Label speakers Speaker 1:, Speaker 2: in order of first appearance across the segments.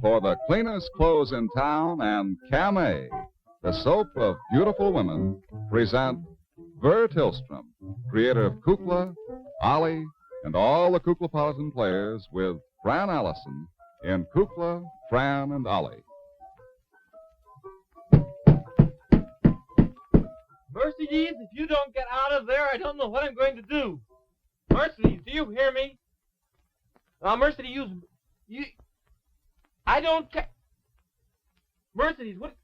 Speaker 1: for the cleanest clothes in town and Camay, the soap of beautiful women, present Bert Hillstrom, creator of Kukla, Ollie, and all the Kukla players with Fran Allison in Kukla, Fran and Ollie.
Speaker 2: Mercedes, if you don't get out of there, I don't know what I'm going to do. Mercedes, do you hear me? Mercedes, I don't care. Mercedes, what?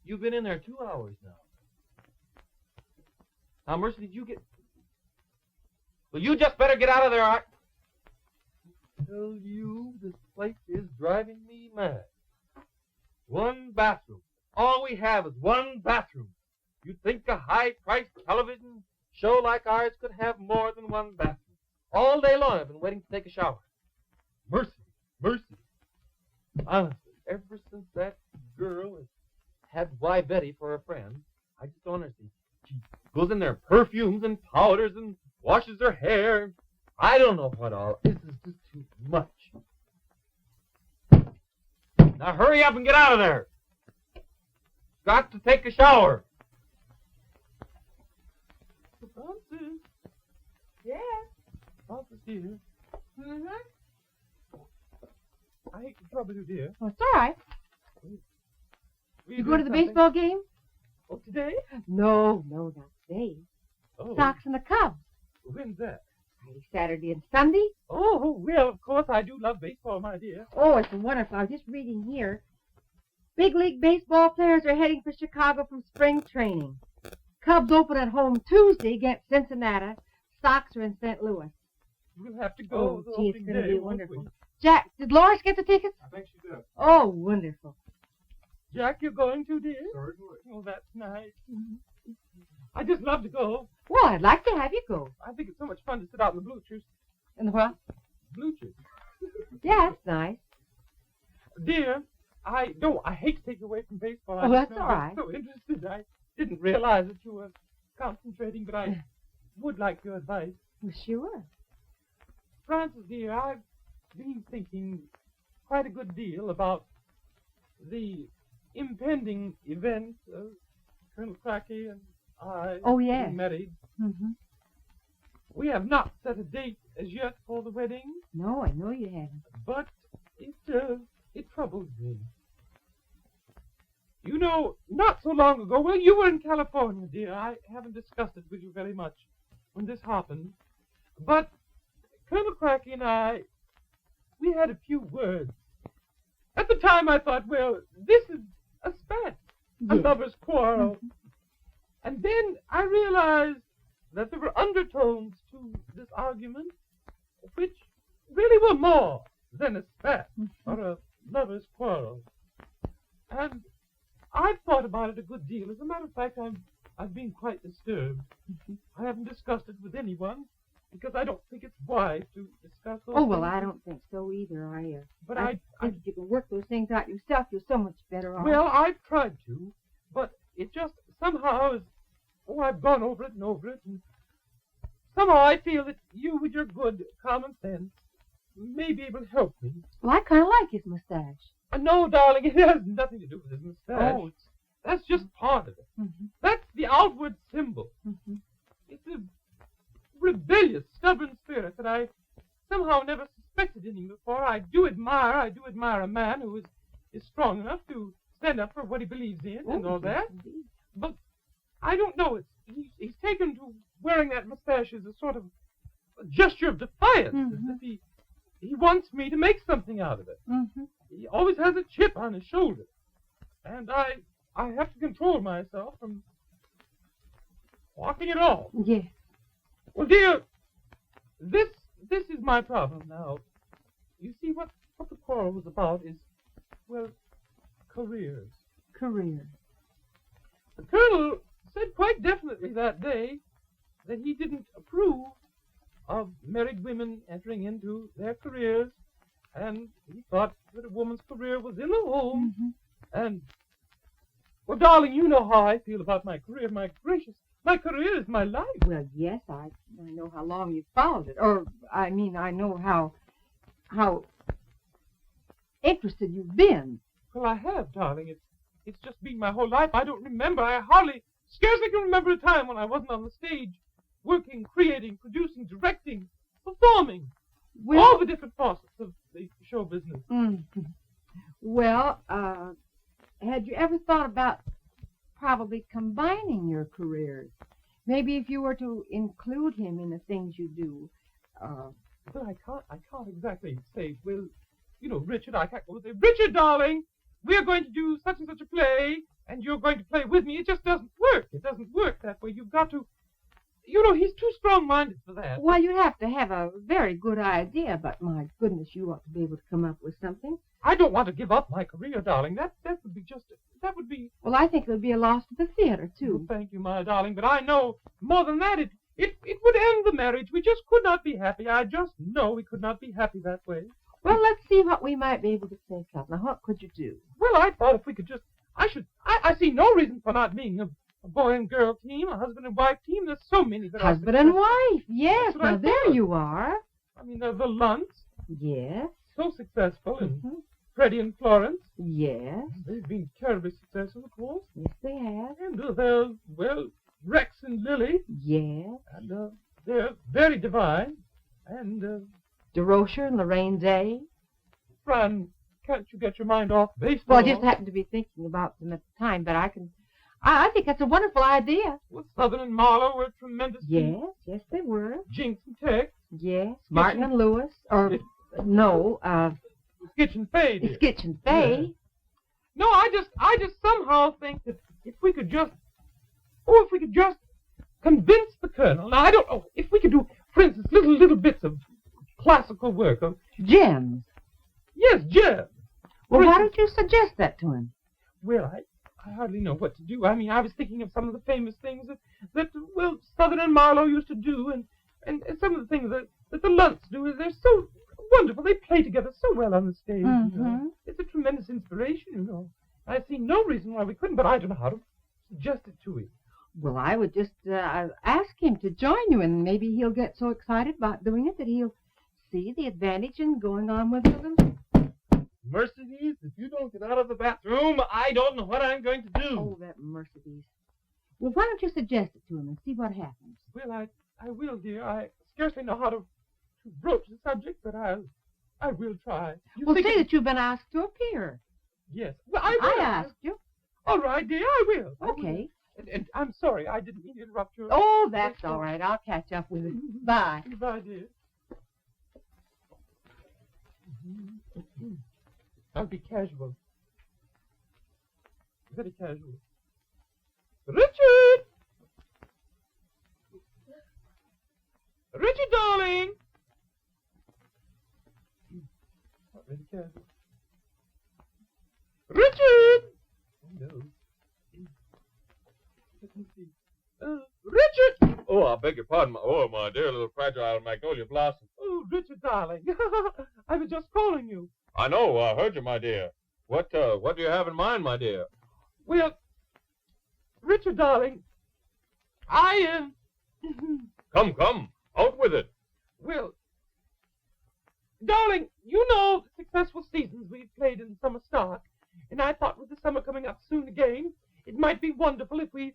Speaker 2: You've been in there 2 hours now. Now, Mercedes, well, you just better get out of there. I tell you, this place is driving me mad. One bathroom. All we have is one bathroom. You'd think a high-priced television show like ours could have more than one bathroom. All day long I've been waiting to take a shower. Mercy. Honestly, ever since that girl has had Why Betty for a friend, I just don't understand. She goes in there, perfumes and powders and washes her hair. I don't know what all. This is just too much. Now hurry up and get out of there. Got to take a shower. Francis.
Speaker 3: Yes.
Speaker 2: Francis, dear.
Speaker 3: Mm-hmm.
Speaker 2: I hate to trouble you, dear.
Speaker 3: Well, it's all right. You go to the baseball game?
Speaker 2: Oh, today?
Speaker 3: No, not today.
Speaker 2: Oh.
Speaker 3: Sox and the Cubs.
Speaker 2: When's that?
Speaker 3: Friday, Saturday, and Sunday.
Speaker 2: Oh, well, of course I do love baseball, my dear.
Speaker 3: Oh, it's wonderful. I was just reading here. Big league baseball players are heading for Chicago from spring training. Cubs open at home Tuesday against Cincinnati. Sox are in St. Louis.
Speaker 2: We'll have to go.
Speaker 3: Oh,
Speaker 2: the
Speaker 3: gee, it's
Speaker 2: opening
Speaker 3: going to
Speaker 2: day,
Speaker 3: be
Speaker 2: won't
Speaker 3: wonderful.
Speaker 2: we?
Speaker 3: Jack, did Loris get the tickets?
Speaker 4: I think she did.
Speaker 3: Oh, wonderful.
Speaker 2: Jack, you're going to, dear?
Speaker 4: Certainly.
Speaker 2: Oh, that's nice. I just love to go.
Speaker 3: Well, I'd like to have you go.
Speaker 2: I think it's so much fun to sit out in the bleachers.
Speaker 3: In the what?
Speaker 2: Bleachers.
Speaker 3: Yeah, it's nice.
Speaker 2: Dear, I hate to take you away from baseball.
Speaker 3: Oh, that's all right.
Speaker 2: I'm so interested. I didn't realize that you were concentrating, but I would like your advice.
Speaker 3: Well, sure.
Speaker 2: Francis, dear, I've been thinking quite a good deal about the impending event of Colonel Crackie and I being married.
Speaker 3: Mm-hmm.
Speaker 2: We have not set a date as yet for the wedding.
Speaker 3: No, I know you haven't.
Speaker 2: But it troubles me. You know, not so long ago, well, you were in California, dear. I haven't discussed it with you very much when this happened. But Colonel Crackie and I, we had a few words. At the time I thought, well, this is a spat, a lover's quarrel. Mm-hmm. And then I realized that there were undertones to this argument which really were more than a spat or a lover's quarrel. And I've thought about it a good deal. As a matter of fact, I've been quite disturbed. I haven't discussed it with anyone because I don't think it's wise to discuss those things.
Speaker 3: I don't think so either. I think if you can work those things out yourself, you're so much better off.
Speaker 2: Well, I've tried to, but it just somehow is... Oh, I've gone over it, and somehow I feel that you, with your good common sense, may be able to help me.
Speaker 3: Well, I kind of like his mustache.
Speaker 2: No, darling, it has nothing to do with his mustache.
Speaker 3: Oh,
Speaker 2: that's just part of it.
Speaker 3: Mm-hmm.
Speaker 2: That's the outward symbol.
Speaker 3: Mm-hmm.
Speaker 2: It's a rebellious, stubborn spirit that I somehow never suspected in him before. I do admire a man who is strong enough to stand up for what he believes in and all that.
Speaker 3: Indeed.
Speaker 2: But I don't know. He's taken to wearing that mustache as a sort of a gesture of defiance, as if he wants me to make something out of it.
Speaker 3: Mm-hmm.
Speaker 2: He always has a chip on his shoulder, and I have to control myself from walking it off.
Speaker 3: Yes.
Speaker 2: Well, dear, this is my problem now. You see, what the quarrel was about is, well, careers.
Speaker 3: Careers.
Speaker 2: The Colonel said quite definitely that day that he didn't approve of married women entering into their careers, and he thought that a woman's career was in the home. Mm-hmm. And, well, darling, you know how I feel about my career. My gracious, my career is my life.
Speaker 3: Well, yes, I know how long you've followed it. Or, I mean, I know how... interested you've been.
Speaker 2: Well, I have, darling. It's just been my whole life. I don't remember. Scarcely can remember a time when I wasn't on the stage, working, creating, producing, directing, performing.
Speaker 3: Well,
Speaker 2: all the different facets of the show business.
Speaker 3: Well, had you ever thought about probably combining your careers? Maybe if you were to include him in the things you do.
Speaker 2: Well, I can't exactly say, well, Richard, I can't go and say, Richard, darling, we're going to do such and such a play, and you're going to play with me. It just doesn't work. It doesn't work that way. You've got to, he's too strong-minded for that.
Speaker 3: Well, you have to have a very good idea, but my goodness, you ought to be able to come up with something.
Speaker 2: I don't want to give up my career, darling. That would be...
Speaker 3: Well, I think it would be a loss to the theater, too.
Speaker 2: Well, thank you, my darling, but I know more than that. It would end the marriage. We just could not be happy. I just know we could not be happy that way.
Speaker 3: Well, let's see what we might be able to think of. Now, what could you do?
Speaker 2: Well, I thought if we could just... I see no reason for not being a boy and girl team, a husband and wife team. There's so many that are...
Speaker 3: Husband and wife, yes. Now, there you are.
Speaker 2: I mean, the Lunts.
Speaker 3: Yes.
Speaker 2: So successful. And Freddie and Florence.
Speaker 3: Yes.
Speaker 2: They've been terribly successful, of course.
Speaker 3: Yes, they have.
Speaker 2: And there's, Rex and Lily.
Speaker 3: Yes.
Speaker 2: And they're very divine. And...
Speaker 3: DeRosa and Lorraine Day.
Speaker 2: Fran, can't you get your mind off baseball?
Speaker 3: Well, I just happened to be thinking about them at the time, but I think that's a wonderful idea.
Speaker 2: Well, Southern and Marlowe were tremendous.
Speaker 3: Yes, yes, they were.
Speaker 2: Jinx and Tex.
Speaker 3: Yes. Martin and Lewis. Or, no,
Speaker 2: Skitch and Fay.
Speaker 3: Skitch and Fay.
Speaker 2: Yeah. No, I just somehow think that if we could just convince the Colonel. Now, I don't know, if we could do, for instance, little bits of classical work.
Speaker 3: Gems.
Speaker 2: Yes, gems.
Speaker 3: Well, why don't you suggest that to him?
Speaker 2: Well, I hardly know what to do. I mean, I was thinking of some of the famous things that Southern and Marlowe used to do, and some of the things that the Lunts do. They're so wonderful. They play together so well on the stage. It's a tremendous inspiration, I see no reason why we couldn't, but I don't know how to suggest it to him.
Speaker 3: Well, I would just ask him to join you, and maybe he'll get so excited about doing it that he'll see the advantage in going on with it.
Speaker 2: Mercedes, if you don't get out of the bathroom, I don't know what I'm going to do.
Speaker 3: Oh, that Mercedes. Well, why don't you suggest it to him and see what happens?
Speaker 2: Well, I will, dear. I scarcely know how to broach the subject, but I will try.
Speaker 3: Say that you've been asked to appear.
Speaker 2: Yes. Well, I will.
Speaker 3: I asked you.
Speaker 2: All right, dear, I will.
Speaker 3: Okay.
Speaker 2: And I'm sorry, I didn't mean to interrupt you.
Speaker 3: Oh, that's all right. I'll catch up with it. Bye.
Speaker 2: Bye, dear. I'll be casual. Very casual. Richard! Richard, darling! Not very casual. Richard! Oh, no. Let me see. Richard!
Speaker 4: Oh, I beg your pardon. My dear little fragile magnolia blossom.
Speaker 2: Oh, Richard, darling. I was just calling you.
Speaker 4: I know. I heard you, my dear. What do you have in mind, my dear?
Speaker 2: Well, Richard, darling,
Speaker 4: Come. Out with it.
Speaker 2: Well, darling, you know the successful seasons we've played in summer stock, and I thought with the summer coming up soon again, it might be wonderful if we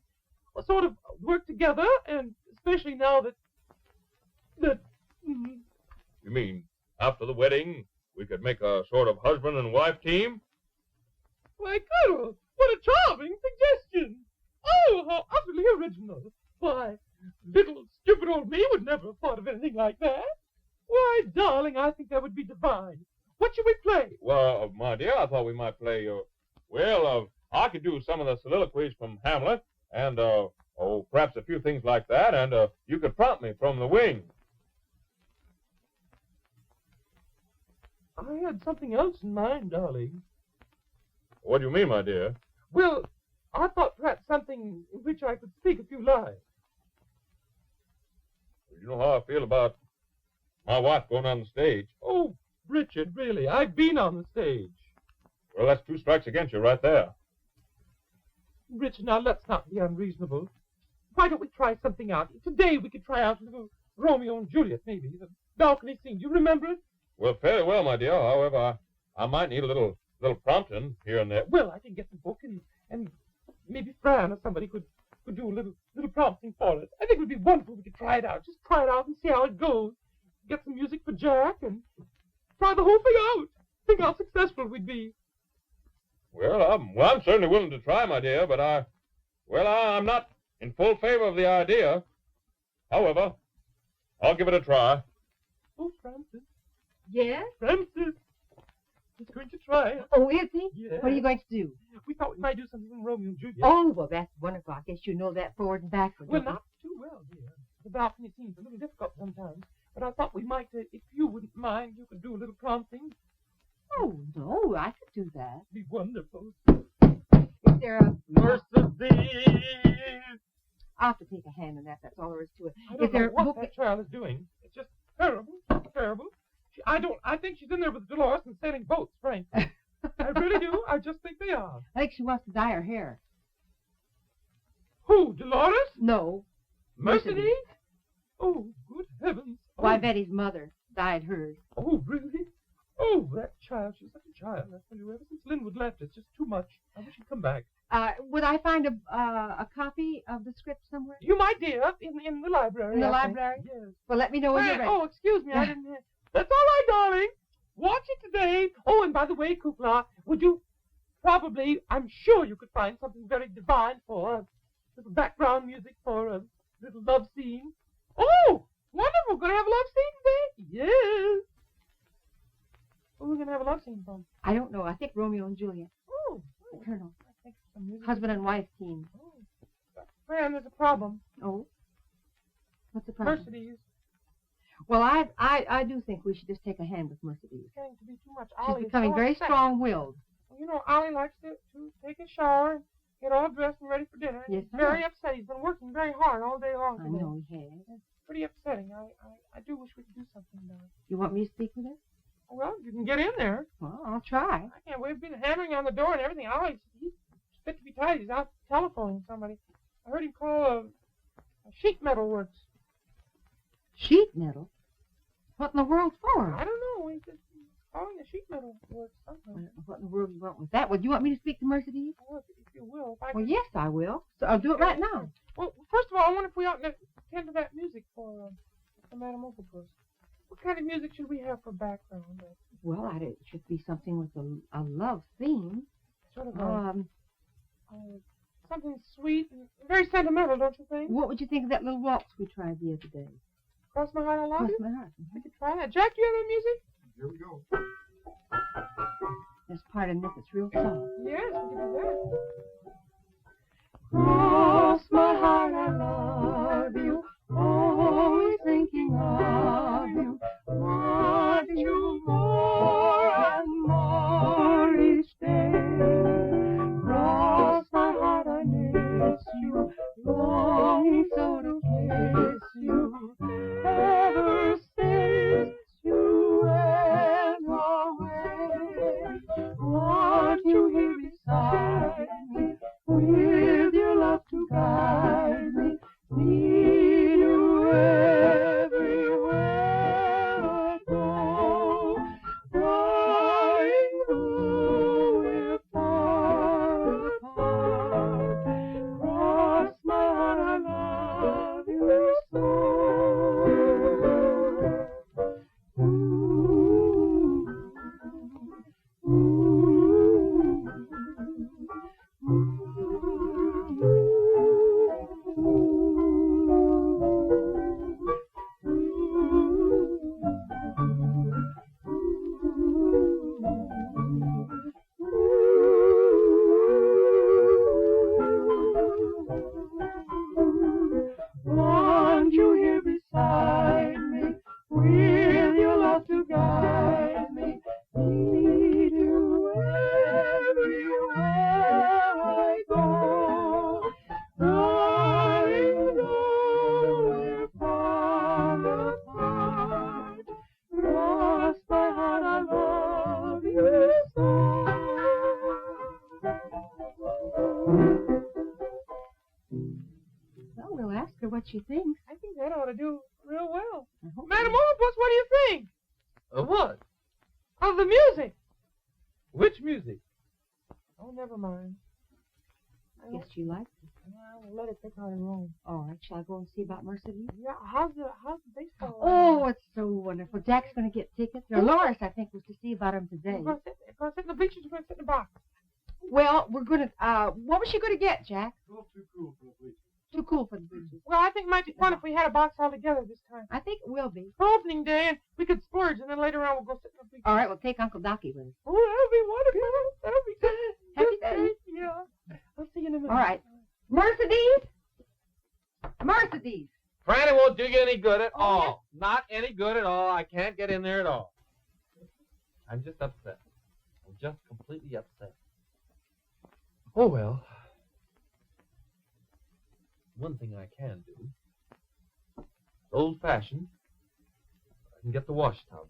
Speaker 2: sort of work together, and especially now that
Speaker 4: You mean after the wedding, we could make a sort of husband and wife team?
Speaker 2: Why, Colonel, what a charming suggestion! Oh, how utterly original! Why, little stupid old me would never have thought of anything like that. Why, darling, I think that would be divine. What should we play?
Speaker 4: Well, my dear, I thought we might play, I could do some of the soliloquies from Hamlet, and, perhaps a few things like that, and, you could prompt me from the wing.
Speaker 2: I had something else in mind, darling.
Speaker 4: What do you mean, my dear?
Speaker 2: Well, I thought perhaps something in which I could speak a few lines.
Speaker 4: You know how I feel about my wife going on the stage.
Speaker 2: Oh, Richard, really, I've been on the stage.
Speaker 4: Well, that's 2 strikes against you right there.
Speaker 2: Richard, now let's not be unreasonable. Why don't we try something out? Today we could try out a little Romeo and Juliet, maybe. The balcony scene. Do you remember it?
Speaker 4: Well, fairly well, my dear. However, I might need a little prompting here and there.
Speaker 2: Well, I can get the book and maybe Fran or somebody could do a little prompting for it. I think it would be wonderful if we could try it out. Just try it out and see how it goes. Get some music for Jack and try the whole thing out. Think how successful we'd be.
Speaker 4: Well, I'm certainly willing to try, my dear, but I'm not in full favor of the idea. However, I'll give it a try.
Speaker 2: Oh, Francis.
Speaker 3: Yes?
Speaker 2: Francis. He's going to try it.
Speaker 3: Oh, is he?
Speaker 2: Yeah.
Speaker 3: What are you going to do?
Speaker 2: We thought we might do something from Romeo and Juliet.
Speaker 3: Oh, well, that's wonderful. I guess you know that forward and backward.
Speaker 2: Well,
Speaker 3: don't you?
Speaker 2: not too well, dear. The balcony seems a little difficult sometimes. But I thought we might, if you wouldn't mind, you could do a little prompting.
Speaker 3: Oh, no, I could do that.
Speaker 2: It'd be wonderful.
Speaker 3: Is there a...
Speaker 2: Mercedes!
Speaker 3: I'll have to take a hand in that. That's all there is to it.
Speaker 2: I
Speaker 3: Is
Speaker 2: don't
Speaker 3: there
Speaker 2: know
Speaker 3: a
Speaker 2: what
Speaker 3: book
Speaker 2: that child is doing. It's just terrible, terrible. I think she's in there with Dolores and sailing boats, frankly. I really do. I just think they are.
Speaker 3: I think she wants to dye her hair.
Speaker 2: Who, Dolores?
Speaker 3: No.
Speaker 2: Mercedes? Oh, good heavens. Oh.
Speaker 3: Why, Betty's mother dyed hers.
Speaker 2: Oh, really? Oh, that child. She's such a child. I tell you, ever since Linwood left, it's just too much. I wish she'd come back.
Speaker 3: Would I find a copy of the script somewhere?
Speaker 2: You might, dear, up in the library.
Speaker 3: In the
Speaker 2: I think.
Speaker 3: library?
Speaker 2: Yes.
Speaker 3: Well, let me know when you're ready.
Speaker 2: Oh, excuse me, I didn't hear. That's all right, darling. Watch it today. Oh, and by the way, Kukla, would you probably, I'm sure you could find something very divine for a little background music for a little love scene. Oh, wonderful. Going to have a love scene today? Yes. What are we going to have a love scene from?
Speaker 3: I don't know. I think Romeo and Juliet.
Speaker 2: Oh,
Speaker 3: The Colonel.
Speaker 2: I think some music.
Speaker 3: Husband and wife team.
Speaker 2: Oh. Fran, there's a problem.
Speaker 3: Oh? What's the problem?
Speaker 2: Mercedes.
Speaker 3: Well, I do think we should just take a hand with Mercedes.
Speaker 2: It's getting to be too much.
Speaker 3: She's
Speaker 2: Ollie is
Speaker 3: becoming
Speaker 2: so
Speaker 3: very
Speaker 2: upset.
Speaker 3: strong-willed.
Speaker 2: You know, Ollie likes to take a shower and get all dressed and ready for dinner.
Speaker 3: Yes,
Speaker 2: He's very upset. He's been working very hard all day long
Speaker 3: I
Speaker 2: today.
Speaker 3: know he has.
Speaker 2: It's pretty upsetting. I do wish we could do something about it.
Speaker 3: You want me to speak with her?
Speaker 2: Well, you can get in there.
Speaker 3: Well, I'll try.
Speaker 2: I can't. We've been hammering on the door and everything. He's fit to be tied. He's out telephoning somebody. I heard him call a sheet metal works.
Speaker 3: Sheet metal? What in the world for?
Speaker 2: I don't know. He's just calling a sheet metal works something.
Speaker 3: What in the world do you want with that? Well, do you want me to speak to Mercedes?
Speaker 2: Well, if you will. If I
Speaker 3: Well,
Speaker 2: could-
Speaker 3: yes, I will. So I'll do it right now.
Speaker 2: Well, first of all, I wonder if we ought to attend to that music for Madame Ooglepuss. What kind of music should we have for background?
Speaker 3: Well, it should be something with a love theme.
Speaker 2: Sort of something sweet and very sentimental, don't you think?
Speaker 3: What would you think of that little waltz we tried the other day?
Speaker 2: Cross my heart, I love
Speaker 3: Cross
Speaker 2: you.
Speaker 3: my heart.
Speaker 2: We could try that. Jack, do you have that music?
Speaker 1: Here we go.
Speaker 3: There's part in it that's real soft.
Speaker 2: Yes, we can do that.
Speaker 3: Cross my heart, I love you. Always thinking of you. Want you more and more each day. Cross my heart, I miss you. Longing so to kiss you. Ever since you went away. Want you here beside me. With your love to guide me. Need you everywhere I go. Darling, though we're far apart. Cross my heart, I love you so. Want you here beside me, with your love to guide me. Need you everywhere I go. Darling, though we're far apart, cross my heart, I love you so. Well, we'll ask her what she thinks.
Speaker 2: I think that ought to do real well.
Speaker 3: I hope
Speaker 2: Madame Ooglepuss, what do you think?
Speaker 5: What?
Speaker 2: Of the music. Which music? Oh, never mind.
Speaker 3: Guess you like it.
Speaker 2: I'll let it take out and roll.
Speaker 3: All right, shall I go and see about Mercedes?
Speaker 2: Yeah, how's the baseball?
Speaker 3: Oh, it's so wonderful. Jack's going to get tickets. Loris, I think, was to see about him today.
Speaker 2: We're going to sit in the bleachers. We're going to sit in the box.
Speaker 3: Well, we're going to, what was she going to get, Jack?
Speaker 2: Oh, too cool for the bleachers.
Speaker 3: Too cool for the bleachers.
Speaker 2: Well, I think it might be fun if we had a box all together this time.
Speaker 3: I think it will be.
Speaker 2: For opening day, and we could splurge, and then later on we'll go sit in the bleachers.
Speaker 3: All right, we'll take Uncle Docky with us.
Speaker 2: Oh, that'll be wonderful. That'll be good.
Speaker 3: Happy days.
Speaker 2: Yeah. I'll see you in a minute.
Speaker 3: All right. Mercedes? Mercedes.
Speaker 5: Franny won't do you any good at
Speaker 3: Oh,
Speaker 5: all. Not any good at all. I can't get in there at all. I'm just upset. I'm just completely upset. Oh, well. One thing I can do. Old-fashioned. I can get the wash tub.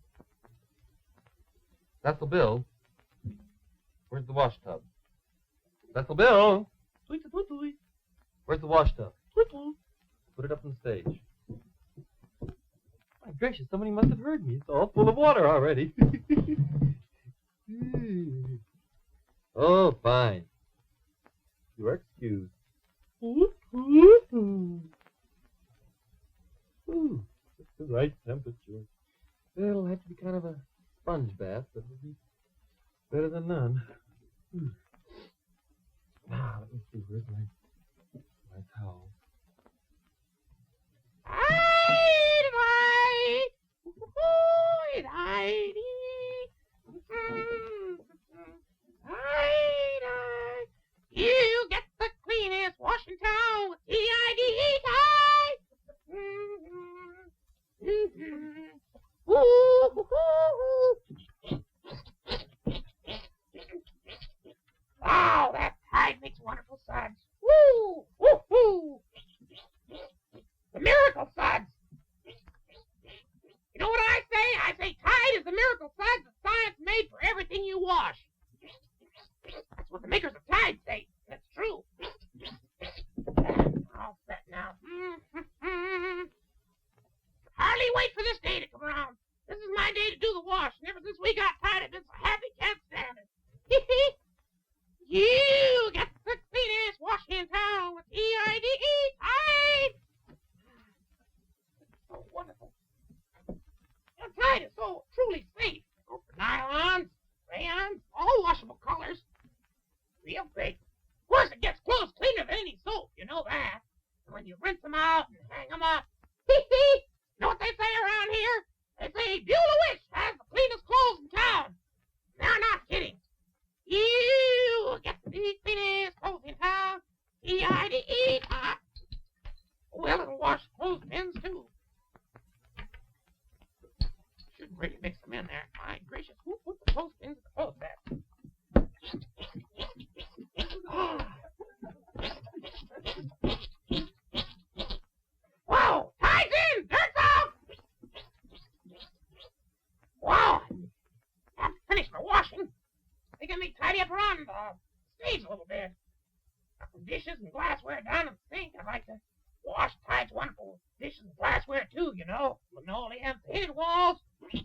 Speaker 5: Cecil Bill. Where's the wash tub? Cecil Bill. Where's the wash tub? Put it up on the stage. My gracious, somebody must have heard me. It's all full of water already. Oh, fine. You are excused. Ooh, just the right temperature. It'll have to be kind of a sponge bath, but it'll be better than none. Now, let me see. Where's my towel?
Speaker 2: You get the cleanest washing towel with T-I-D-E Wow, that tide makes wonderful suds. Woo! Woo! Woo! The miracle suds. You know what I say? I say Tide is the miracle suds that science made for everything you wash. That's what the makers of Tide say. That's true. All set now. Hardly wait for this day to come around. This is my day to do the wash, and ever since we got Tide, I've been so happy, can't stand it. You get the cleanest washing towel with T-I-D-E, Tide. So wonderful. Tide is so truly safe. Go for nylons, crayons, all washable colors. Real great. Of course, it gets clothes cleaner than any soap. You know that. And when you rinse them out and hang them up, know what they say around here? They say Buelah Witch has the cleanest clothes in town. They're not kidding. You get the cleanest clothes in town. T-I-D-E. Well, it'll wash clothespins too. Shouldn't really mix them in there. My gracious, who put the clothespins in the clothes Wow! Tide's in! Dirt's out! Wow! I have to finish my washing. I think I may tidy up around the stage a little bit. Got some dishes and glassware down in the sink. I'd like to wash Tide's wonderful dishes and glassware too, you know. Linoleum, painted walls. You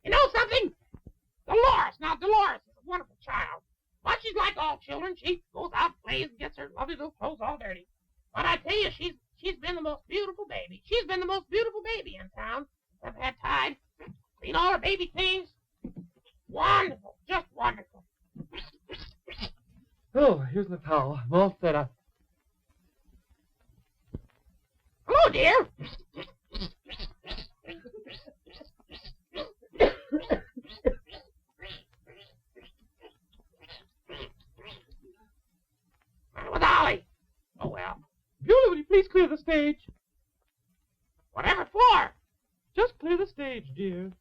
Speaker 2: know something? Dolores. Now, Dolores is a wonderful child. But she's like all children. She goes out and plays and gets her lovely little clothes all dirty. But I tell you, she's been the most beautiful baby. She's been the most beautiful baby in town. I've had Tide clean all her baby things. Wonderful. Just wonderful.
Speaker 5: Oh, here's my towel. I'm all set up.
Speaker 2: Hello, dear. With Ollie. Oh, well.
Speaker 6: Buelah, will you please clear the stage?
Speaker 2: Whatever for?
Speaker 6: Just clear the stage, dear.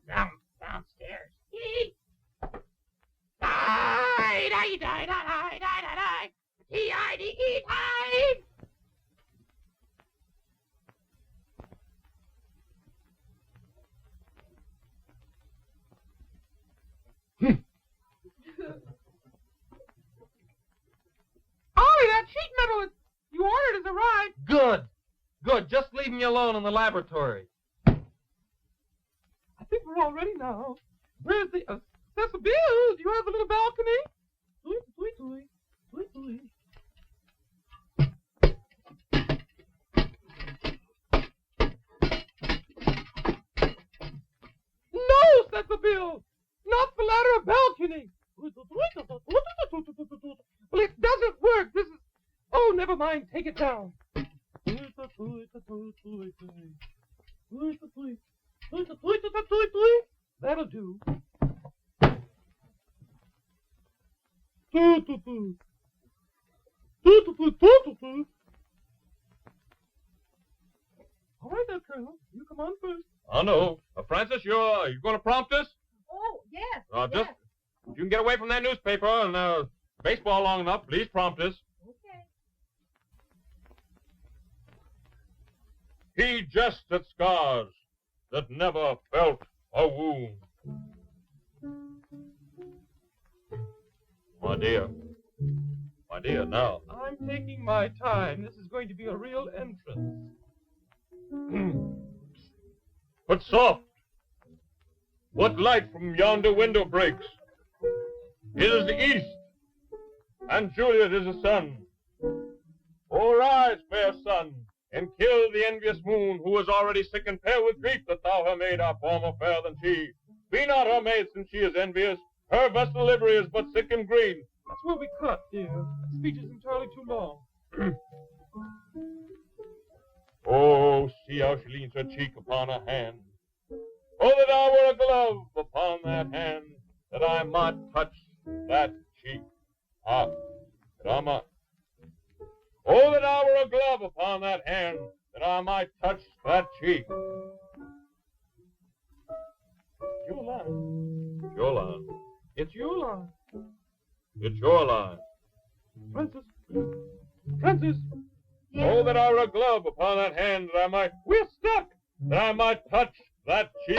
Speaker 2: Downstairs. Die. T-I-D-E, Tide.
Speaker 6: Ollie, that sheet metal you ordered has arrived.
Speaker 5: Good. Just leave me alone in the laboratory.
Speaker 2: we're all ready now. Where's the... Cecil Bill, do you have the little balcony? No, Cecil Bill! Not the ladder of balcony! Well, it doesn't work. This is... Oh, never mind. Take it down. That'll do. All right, then, Colonel. You come on first.
Speaker 4: Oh, no. Francis, you going to prompt us?
Speaker 3: Oh, yes.
Speaker 4: Just, if you can get away from that newspaper and baseball long enough, please prompt us.
Speaker 3: Okay.
Speaker 4: He jest at scars that never felt a wound. My dear, now.
Speaker 2: I'm taking my time. This is going to be a real entrance.
Speaker 4: But soft. What light from yonder window breaks? It is the east, and Juliet is the sun. Oh, rise, fair sun, and kill the envious moon, who is already sick and pale with grief that thou her made are far more fair than she. Be not her maid, since she is envious. Her vestal livery is but sick and green.
Speaker 2: That's where we cut, dear. The speech is entirely too long.
Speaker 4: Oh, see how she leans her cheek upon her hand. Oh, that I were a glove upon that hand, that I might touch that cheek. That I might. Oh, that I were a glove upon that hand, that I might touch that cheek.
Speaker 2: Your line.
Speaker 4: Your line.
Speaker 2: It's your line.
Speaker 4: It's your line.
Speaker 2: Francis.
Speaker 3: Yes.
Speaker 4: Oh, that I were a glove upon that hand, that I might... We're stuck! That I might touch that cheek.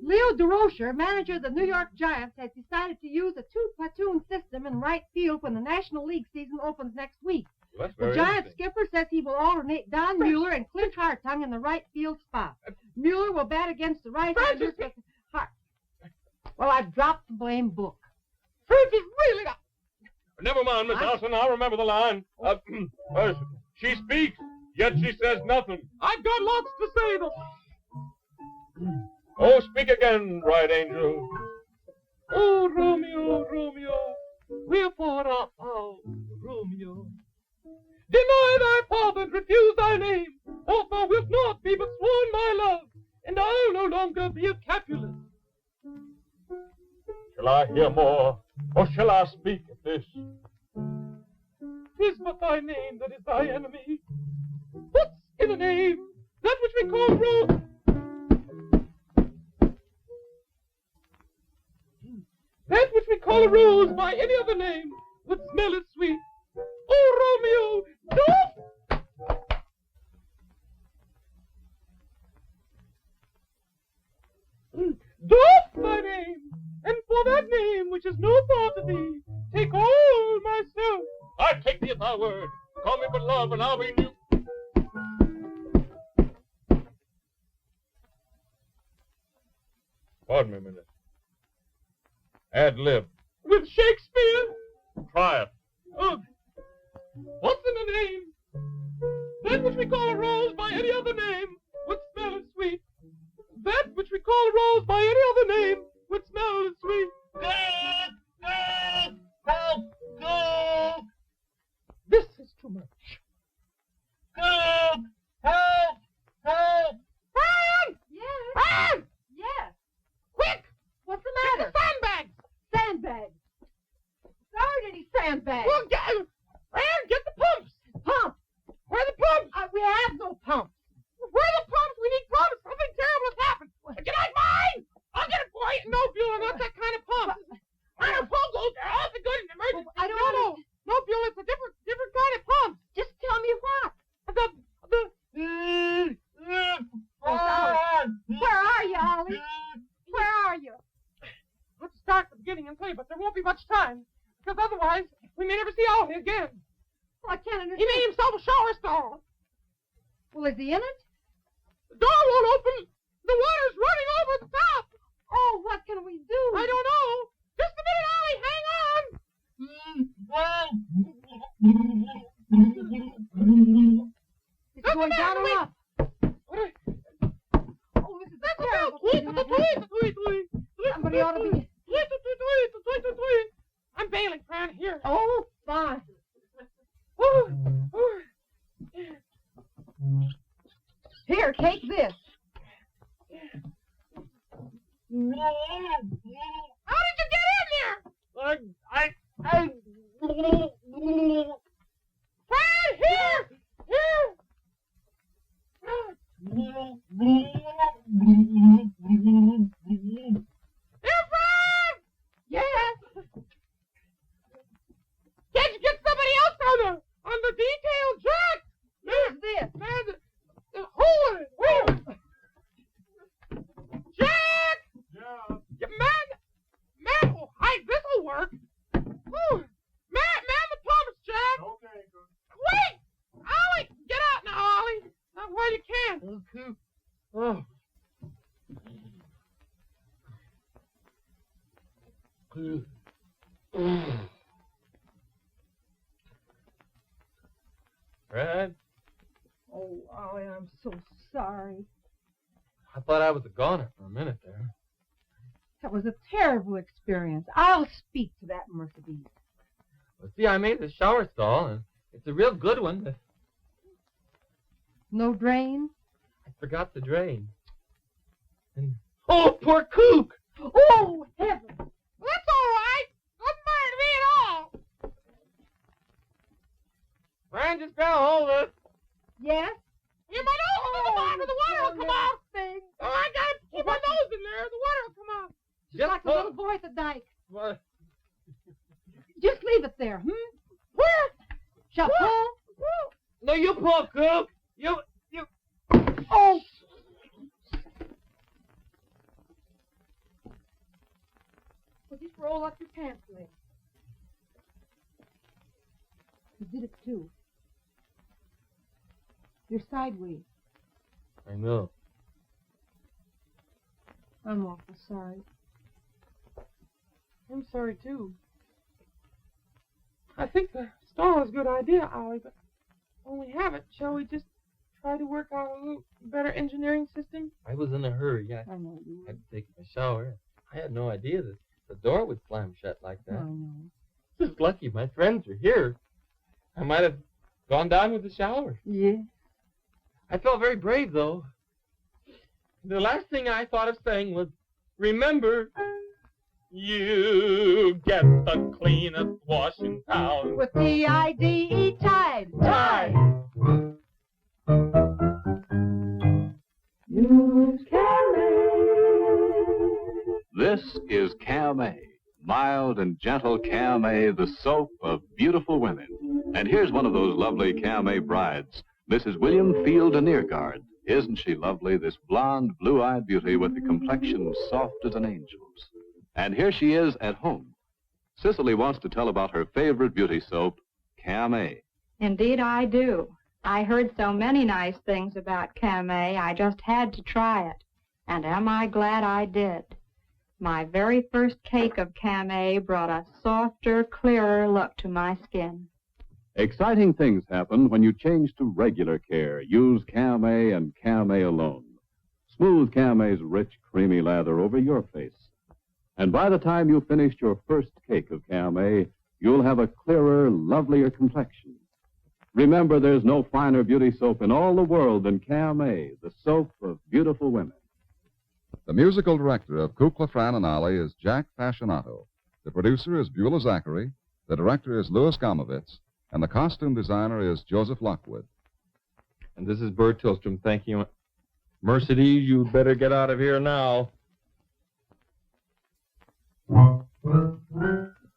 Speaker 3: Leo DeRosa, manager of the New York Giants, has decided to use a two-platoon system in right field when the National League season opens next week.
Speaker 4: Well, that's
Speaker 3: The
Speaker 4: very
Speaker 3: Giants
Speaker 4: interesting.
Speaker 3: skipper says he will alternate Don Mueller and Clint Hartung in the right field spot. Mueller will bat against the right-handers with Hart. Well, I've dropped the blame book.
Speaker 2: Francis, really?
Speaker 4: Never mind, Miss Allison. I'll remember the line. She speaks, yet she says nothing.
Speaker 2: I've got lots to say, though.
Speaker 4: Oh, speak again, bright angel.
Speaker 2: Oh, Romeo, Romeo, wherefore art thou, Romeo? Deny thy father and refuse thy name, or thou wilt not be but sworn my love, and I'll no longer be a Capulet.
Speaker 4: Shall I hear more, or shall I speak of this?
Speaker 2: 'Tis but thy name that is thy enemy. What's in a name? That which we call Rose. That which we call a rose by any other name would smell as sweet. Oh, Romeo, don't! Doff thy name, and for that name which is no thought to thee, take all myself.
Speaker 4: I take thee at thy word. Call me but love, and I'll be new. Pardon me a minute. Ad lib.
Speaker 2: With Shakespeare?
Speaker 4: Try it.
Speaker 2: What's in a name? That which we call a rose by any other name would smell as sweet. That which we call a rose by any other name would smell as sweet.
Speaker 4: Help! Help!
Speaker 2: This is too much.
Speaker 4: Help! Help! Help!
Speaker 2: Fran!
Speaker 3: Yes.
Speaker 2: Fran!
Speaker 3: Yes.
Speaker 2: Quick!
Speaker 3: What's the
Speaker 2: Get
Speaker 3: matter?
Speaker 2: the sandbags!
Speaker 3: Sandbags. There aren't any sandbags.
Speaker 2: Well, Fran, get the pumps!
Speaker 3: Pump.
Speaker 2: Where are the pumps?
Speaker 3: We have no pumps.
Speaker 2: Where are the pumps? We need pumps. Something terrible has happened. Get out mine! I'll get it for you. No, Bueller, not that kind of pump. Kind of pump, they're awfully good in emergency.
Speaker 3: I don't
Speaker 2: No, Bueller, it's a different kind of pump.
Speaker 3: Just tell me what. Where are you, Ollie? Where are you?
Speaker 2: Let's start at the beginning and play, but there won't be much time. Because otherwise, we may never see Ollie again.
Speaker 3: Well, I can't understand.
Speaker 2: He made himself a shower stall.
Speaker 3: Well, is he in it?
Speaker 2: The door won't open.
Speaker 6: The water's running over the top.
Speaker 3: Oh, what can we do?
Speaker 6: I don't know. Just a minute, Ollie. Hang on.
Speaker 3: It's going down or up? Oh, this is terrible. Somebody ought to be...
Speaker 6: I'm bailing, Fran. Here.
Speaker 3: Oh, fine. Here, take this.
Speaker 6: How did you get in there? Fran, here! Here! Here, Fran!
Speaker 3: Yes.
Speaker 6: Can't you get somebody else on the detail jack?
Speaker 3: Who's this?
Speaker 6: Man, hold it! Wait! Jack!
Speaker 4: Yeah.
Speaker 6: Man, oh, hi, this'll work. Whew. Man the plumbers, Jack.
Speaker 4: Okay.
Speaker 6: Wait! Ollie, get out now, Ollie. Not while you can.
Speaker 5: Okay. Oh. Fred,
Speaker 3: Oh, Ollie, I'm so sorry.
Speaker 5: I thought I was a goner for a minute there.
Speaker 3: That was a terrible experience. I'll speak to that Mercedes.
Speaker 5: Well, see, I made the shower stall, and it's a real good one, but
Speaker 3: No drain?
Speaker 5: I forgot the drain. And oh, poor Kook!
Speaker 3: Oh, heaven!
Speaker 6: That's all right. Doesn't matter to me at all.
Speaker 5: Fran just got a hold of it.
Speaker 3: Yes?
Speaker 6: Get my nose into the bottom of the water will come out.
Speaker 3: Thing.
Speaker 6: Oh, I gotta keep my nose in there. The water will come out.
Speaker 3: Just like the little boy at the dike.
Speaker 5: What?
Speaker 3: Just leave it there,
Speaker 6: Where?
Speaker 3: Shall pull?
Speaker 5: No, you pull, Kook! You...
Speaker 3: Oh! Well, just roll up your pants leg. You did it too. You're sideways.
Speaker 5: I know.
Speaker 3: I'm awful sorry.
Speaker 2: I'm sorry, too. I think the stall is a good idea, Ollie, but only have it. Shall we just try to work out a little better engineering system?
Speaker 5: I was in a hurry, yeah.
Speaker 3: I know you
Speaker 5: I
Speaker 3: were.
Speaker 5: had to take my shower. I had no idea that the door would slam shut like
Speaker 3: I
Speaker 5: that.
Speaker 3: know.
Speaker 5: Just lucky my friends are here. I might have gone down with the shower.
Speaker 3: Yeah.
Speaker 5: I felt very brave, though. The last thing I thought of saying was, remember, you get the cleanest wash in town.
Speaker 3: With T-I-D-E, Tide.
Speaker 5: Tide.
Speaker 3: Use Camay.
Speaker 1: This is Camay, mild and gentle Camay, the soap of beautiful women. And here's one of those lovely Camay brides, Mrs. William Field Nearguard. Isn't she lovely, this blonde, blue-eyed beauty with a complexion soft as an angel's? And here she is at home. Cicely wants to tell about her favorite beauty soap, Camay.
Speaker 7: Indeed, I do. I heard so many nice things about Camay, I just had to try it. And am I glad I did. My very first cake of Camay brought a softer, clearer look to my skin.
Speaker 1: Exciting things happen when you change to regular care. Use Camay and Camay alone. Smooth Camay's rich, creamy lather over your face. And by the time you've finished your first cake of Camay, you'll have a clearer, lovelier complexion. Remember, there's no finer beauty soap in all the world than Camay, the soap of beautiful women. The musical director of Kukla, Fran and Ollie is Jack Fascinato. The producer is Beulah Zachary. The director is Louis Gomovitz. And the costume designer is Joseph Lockwood.
Speaker 4: And this is Bert Tillstrom. Thank you. Mercedes, you better get out of here now.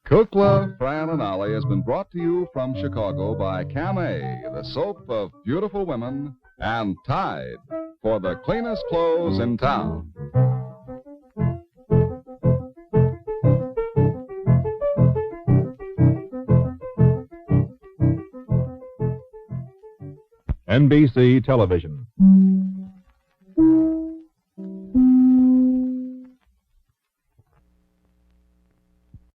Speaker 1: Kukla, Fran and Ollie has been brought to you from Chicago by Camay, the soap of beautiful women, and Tide, for the cleanest clothes in town.
Speaker 8: NBC Television.